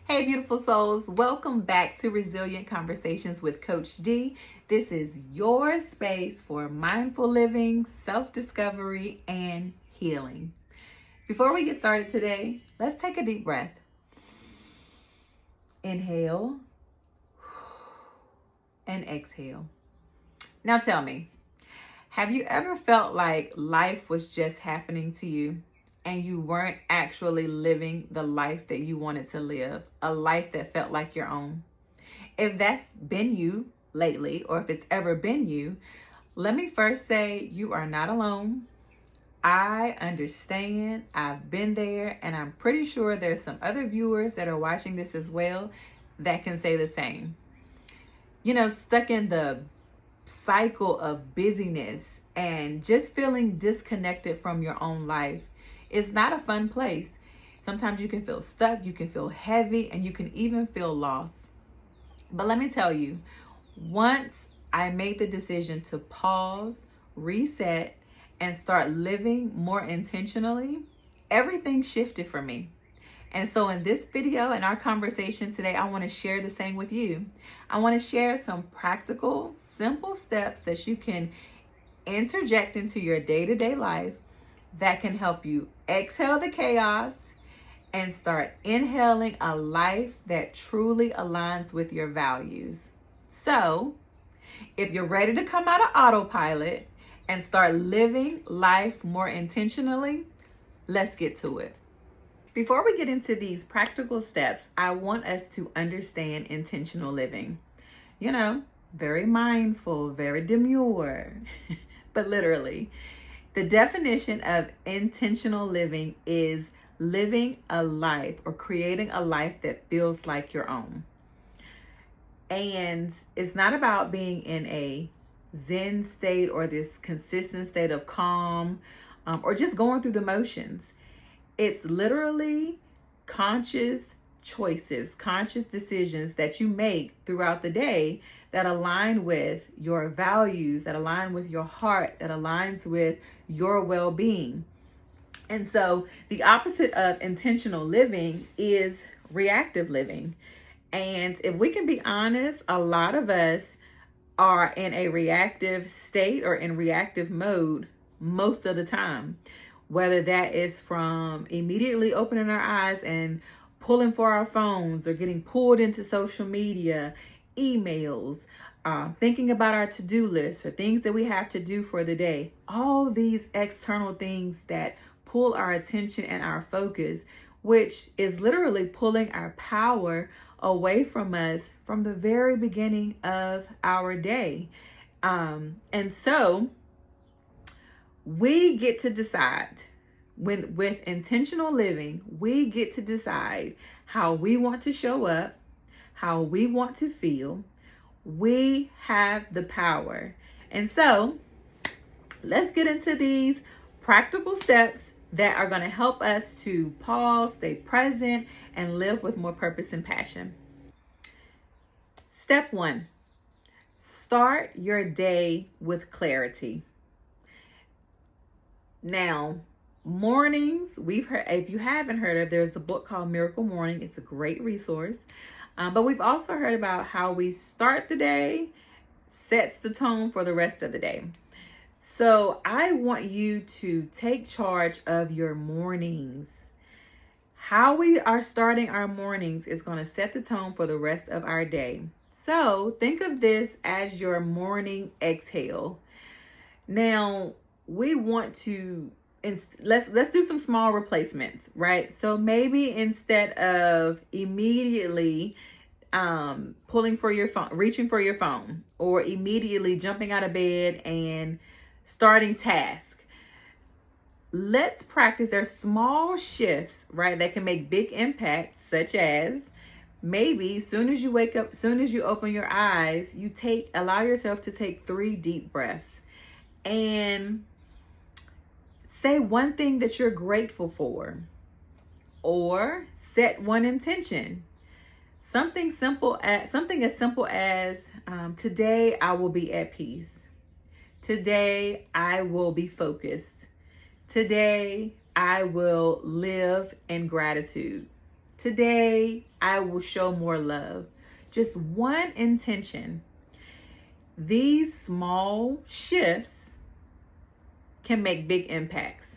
Hey, beautiful souls. Welcome back to Resilient Conversations with Coach D. This is your space for mindful living, self-discovery, and healing. Before we get started today, let's take a deep breath. Inhale and exhale. Now tell me, have you ever felt like life was just happening to you and you weren't actually living the life that you wanted to live, a life that felt like your own? If that's been you lately, or if it's ever been you, let me first say you are not alone. I understand. I've been there, and I'm pretty sure there's some other viewers that are watching this as well that can say the same. Stuck in the cycle of busyness and just feeling disconnected from your own life is not a fun place. Sometimes you can feel stuck, you can feel heavy, and you can even feel lost. But let me tell you, once I made the decision to pause, reset, and start living more intentionally, everything shifted for me. And so in this video and our conversation today, I want to share the same with you. I want to share some practical, simple steps that you can interject into your day-to-day life that can help you exhale the chaos and start inhaling a life that truly aligns with your values. So, if you're ready to come out of autopilot and start living life more intentionally, let's get to it. Before we get into these practical steps, I want us to understand intentional living. Very mindful, very demure, but literally, the definition of intentional living is living a life or creating a life that feels like your own. And it's not about being in a Zen state or this consistent state of calm or just going through the motions. It's literally conscious choices, conscious decisions that you make throughout the day that align with your values, that align with your heart, that aligns with your well-being. And so the opposite of intentional living is reactive living. And if we can be honest, a lot of us are in a reactive state or in reactive mode most of the time. Whether that is from immediately opening our eyes and pulling for our phones or getting pulled into social media, emails, thinking about our to-do list or things that we have to do for the day. All these external things that pull our attention and our focus, which is literally pulling our power away from us from the very beginning of our day. And so we get to decide with intentional living, we get to decide how we want to show up, how we want to feel. We have the power. And so let's get into these practical steps that are going to help us to pause, stay present, and live with more purpose and passion. Step 1, start your day with clarity. Now, mornings, if you haven't heard of, there's a book called Miracle Morning. It's a great resource. But we've also heard about how we start the day sets the tone for the rest of the day. So I want you to take charge of your mornings. How we are starting our mornings is going to set the tone for the rest of our day. So think of this as your morning exhale. Now, we want to, let's do some small replacements, right? So maybe instead of immediately pulling for your phone, reaching for your phone, or immediately jumping out of bed and starting task, let's practice. There's small shifts, right, that can make big impacts, such as maybe soon as you wake up, soon as you open your eyes, allow yourself to take 3 deep breaths and say one thing that you're grateful for, or set one intention. Something as simple as today I will be at peace. Today I will be focused. Today I will live in gratitude. Today, I will show more love. Just one intention. These small shifts can make big impacts.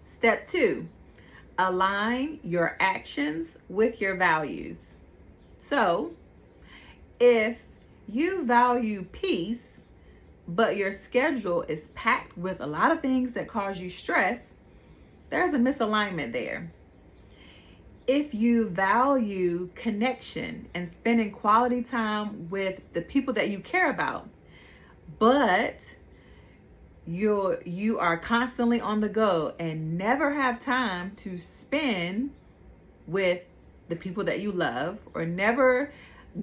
Step 2, align your actions with your values. So, if you value peace, but your schedule is packed with a lot of things that cause you stress, there's a misalignment there. If you value connection and spending quality time with the people that you care about, but you are constantly on the go and never have time to spend with the people that you love, or never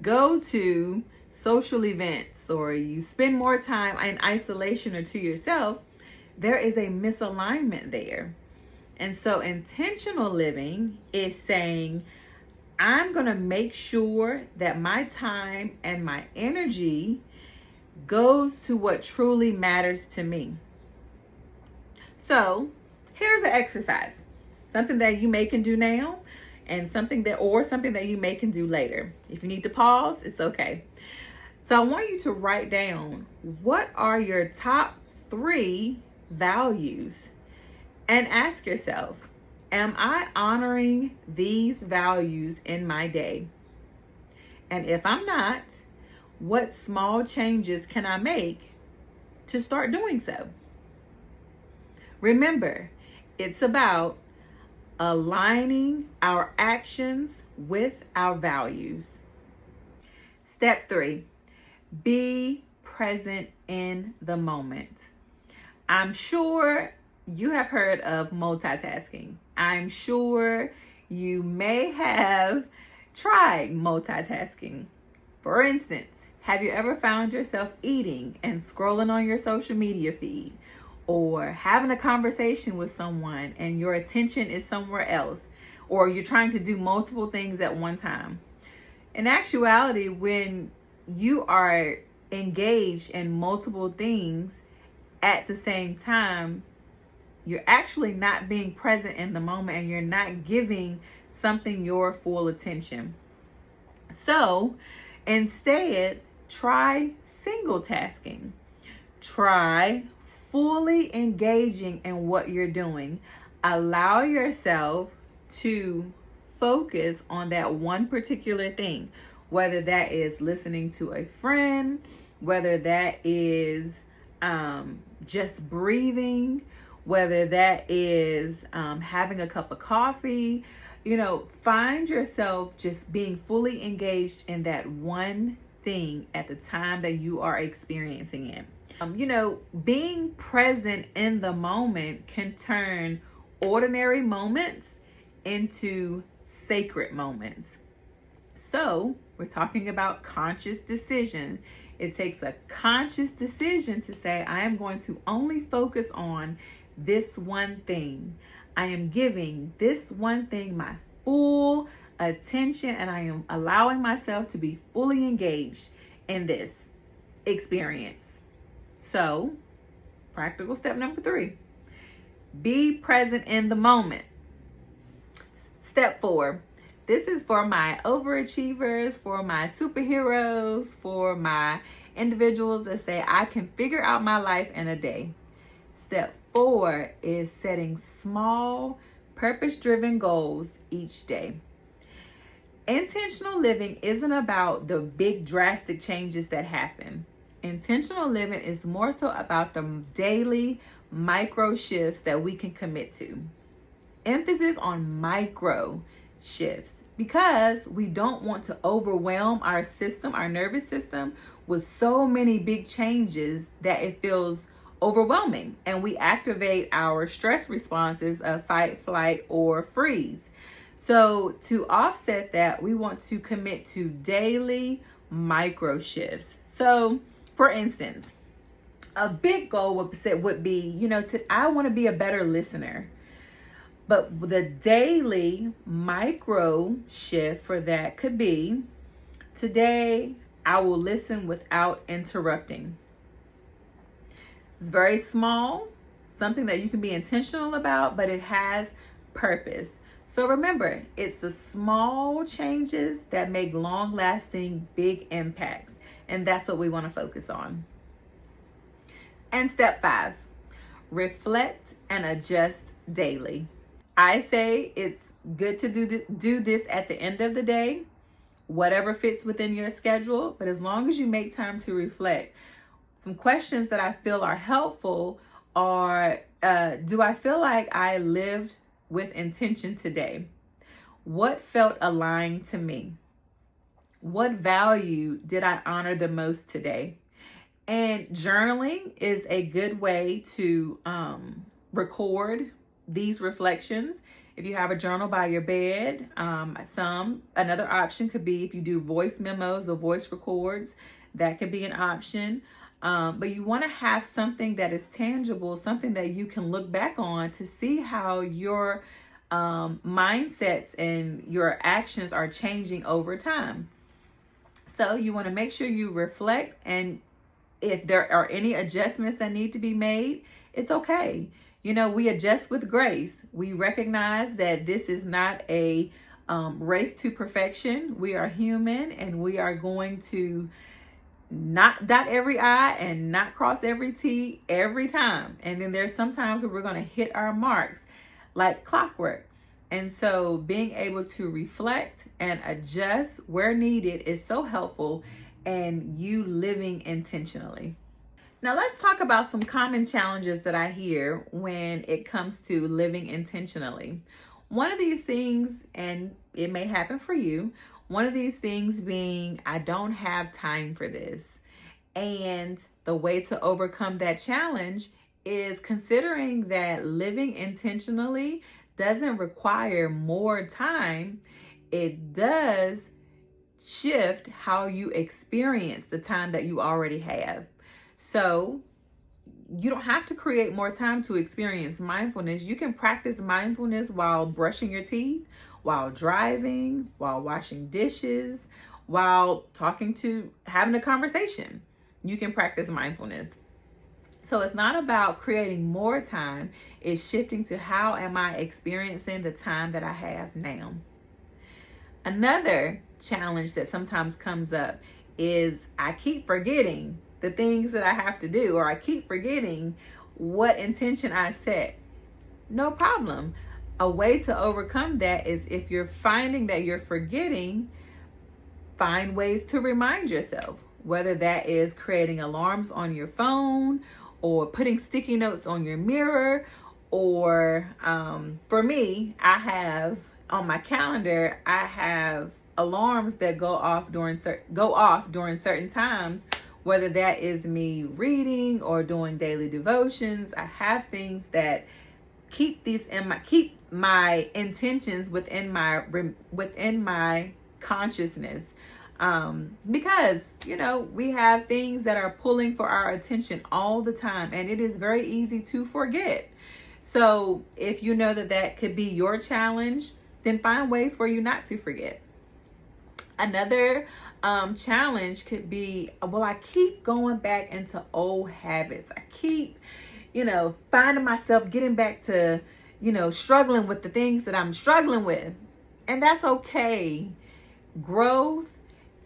go to social events, or you spend more time in isolation or to yourself, there is a misalignment there. And so intentional living is saying, I'm going to make sure that my time and my energy goes to what truly matters to me. So here's an exercise, something that you may can do now, and something that you may can do later. If you need to pause, it's okay. So I want you to write down, what are your top 3 values? And ask yourself, am I honoring these values in my day? And if I'm not, what small changes can I make to start doing so? Remember, it's about aligning our actions with our values. Step 3, be present in the moment. I'm sure you have heard of multitasking. I'm sure you may have tried multitasking. For instance, have you ever found yourself eating and scrolling on your social media feed, or having a conversation with someone and your attention is somewhere else, or you're trying to do multiple things at one time? In actuality, when you are engaged in multiple things at the same time, you're actually not being present in the moment, and you're not giving something your full attention. So instead, try single tasking. Try fully engaging in what you're doing. Allow yourself to focus on that one particular thing, whether that is listening to a friend, whether that is just breathing, whether that is having a cup of coffee. Find yourself just being fully engaged in that one thing at the time that you are experiencing it. Being present in the moment can turn ordinary moments into sacred moments. So we're talking about conscious decision. It takes a conscious decision to say, I am going to only focus on this one thing. I am giving this one thing my full attention, and I am allowing myself to be fully engaged in this experience. So, practical step number 3, be present in the moment. Step 4, this is for my overachievers, for my superheroes, for my individuals that say, I can figure out my life in a day. Step 4 is setting small, purpose-driven goals each day. Intentional living isn't about the big drastic changes that happen. Intentional living is more so about the daily micro shifts that we can commit to. Emphasis on micro shifts, because we don't want to overwhelm our system, our nervous system, with so many big changes that it feels overwhelming, and we activate our stress responses of fight, flight, or freeze. So to offset that, we want to commit to daily micro shifts. So for instance, a big goal would be, I want to be a better listener. But the daily micro shift for that could be, today I will listen without interrupting. It's very small, something that you can be intentional about, but it has purpose. So remember, it's the small changes that make long-lasting big impacts. And that's what we want to focus on. And step 5, reflect and adjust daily. I say it's good to do this at the end of the day, whatever fits within your schedule. But as long as you make time to reflect, some questions that I feel are helpful are, do I feel like I lived with intention today? What felt aligned to me? What value did I honor the most today? And journaling is a good way to record these reflections. If you have a journal by your bed, another option could be if you do voice memos or voice records, that could be an option. But you want to have something that is tangible, something that you can look back on to see how your mindsets and your actions are changing over time. So you want to make sure you reflect, and if there are any adjustments that need to be made, it's okay. We adjust with grace. We recognize that this is not a race to perfection. We are human, and we are going to not dot every I and not cross every T every time. And then there's some times where we're going to hit our marks like clockwork. And so being able to reflect and adjust where needed is so helpful, and you living intentionally. Now let's talk about some common challenges that I hear when it comes to living intentionally. One of these things, and it may happen for you, one of these things being, I don't have time for this. And the way to overcome that challenge is considering that living intentionally doesn't require more time. It does shift how you experience the time that you already have. So you don't have to create more time to experience mindfulness. You can practice mindfulness while brushing your teeth, while driving, while washing dishes, while having a conversation. You can practice mindfulness. So it's not about creating more time. It's shifting to how am I experiencing the time that I have now. Another challenge that sometimes comes up is I keep forgetting the things that I have to do, or I keep forgetting what intention I set. No problem. A way to overcome that is, if you're finding that you're forgetting, find ways to remind yourself, whether that is creating alarms on your phone or putting sticky notes on your mirror, or for me, I have on my calendar, I have alarms that go off during certain times, whether that is me reading or doing daily devotions. I have things that keep my intentions within my consciousness, because we have things that are pulling for our attention all the time, and it is very easy to forget. So if you know that could be your challenge, then find ways for you not to forget. Another challenge could be, well, I keep going back into old habits. I keep, finding myself getting back to, struggling with the things that I'm struggling with. And that's okay. Growth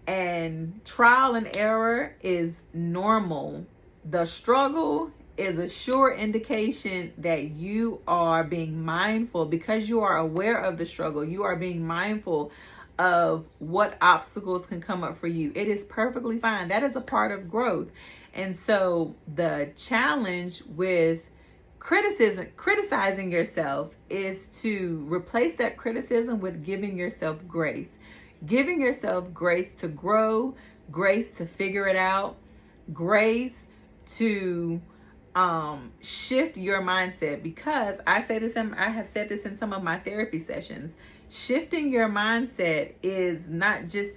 and trial and error is normal. The struggle is a sure indication that you are being mindful, because you are aware of the struggle. You are being mindful of what obstacles can come up for you. It is perfectly fine. That is a part of growth. And so the challenge with criticizing yourself is to replace that criticism with giving yourself grace. Giving yourself grace to grow, grace to figure it out, grace to shift your mindset. Because I have said this in some of my therapy sessions. Shifting your mindset is not just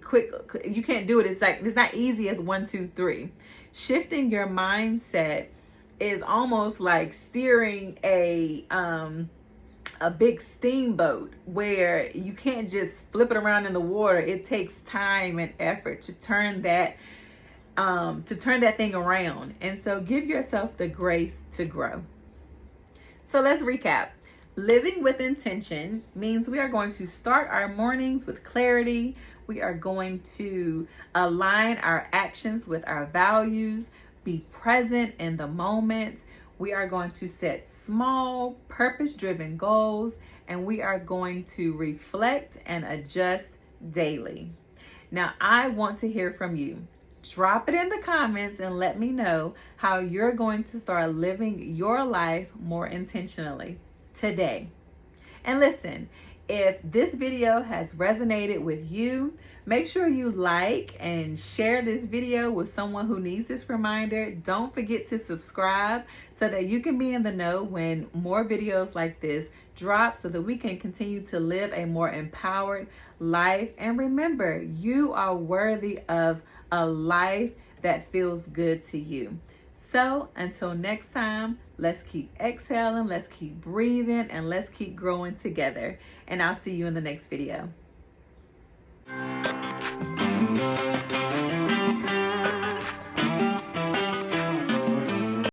quick. You can't do it. It's not easy as 1, 2, 3. Shifting your mindset is almost like steering a big steamboat, where you can't just flip it around in the water. It takes time and effort to turn that thing around. And so give yourself the grace to grow. So let's recap. Living with intention means we are going to start our mornings with clarity. We are going to align our actions with our values, be present in the moment. We are going to set small, purpose-driven goals, and we are going to reflect and adjust daily. Now, I want to hear from you. Drop it in the comments and let me know how you're going to start living your life more intentionally today. And listen, if this video has resonated with you, make sure you like and share this video with someone who needs this reminder. Don't forget to subscribe so that you can be in the know when more videos like this drop, so that we can continue to live a more empowered life. And remember, you are worthy of a life that feels good to you. So until next time, let's keep exhaling, let's keep breathing, and let's keep growing together. And I'll see you in the next video.